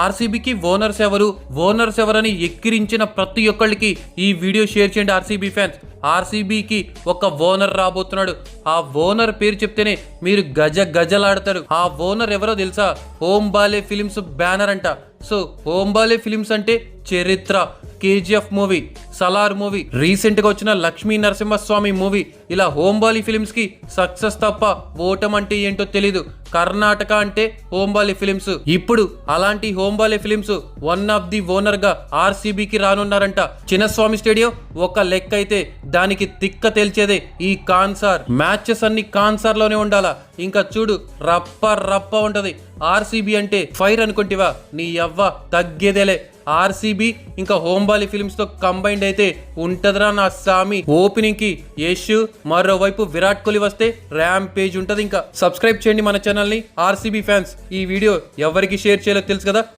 ఆర్సీబీకి owners ఎవరని ఎక్కిరించిన ప్రతి ఒక్కళ్ళకి ఈ వీడియో షేర్ చేయండి. ఆర్సీబీ ఫ్యాన్స్, ఆర్సీబీకి ఒక ఓనర్ రాబోతున్నాడు. ఆ ఓనర్ పేరు చెప్తేనే మీరు గజలాడతారు. ఆ ఓనర్ ఎవరో తెలుసా? ఓం బాలే ఫిలిమ్స్ బ్యానర్ అంట. సో ఓం బాలే ఫిలిమ్స్ అంటే చరిత్ర, KGF movie, Salaar movie, recent గా వచ్చిన లక్ష్మీ నరసింహస్వామి మూవీ, ఇలా హోంబాలి ఫిలిమ్స్ కి సక్సెస్ తప్ప ఓటం అంటే ఏంటో తెలీదు. కర్ణాటక అంటే హోంబాలి ఫిలిమ్స్. ఇప్పుడు అలాంటి Hombale Films one of the owner గా ఆర్సీబీకి రానున్నారంట. చిన్నస్వామి స్టేడియం ఒక లెక్క అయితే దానికి తిక్క తెలిచేదే ఈ కాన్సార్. మ్యాచెస్ అన్ని కాన్సార్ లోనే ఉండాలా. ఇంకా చూడు రప్ప ఉంటది. ఆర్సీబీ అంటే ఫైర్ అనుకుంటివా? నీ యవ్వ తగ్గేదేలే. ఆర్సీబీ ఇంకా హోంబాలి ఫిల్మ్స్ తో కంబైండ్ అయితే ఉంటదిరా నా సామి. ఓపెనింగ్ కి యశ్, మరోవైపు విరాట్ కోహ్లీ వస్తే ర్యామ్ పేజ్ ఉంటది. ఇంకా సబ్స్క్రైబ్ చేయండి మన ఛానల్ ని. ఆర్సీబీ ఫ్యాన్స్, ఈ వీడియో ఎవరికి షేర్ చేయాలో తెలుసు కదా.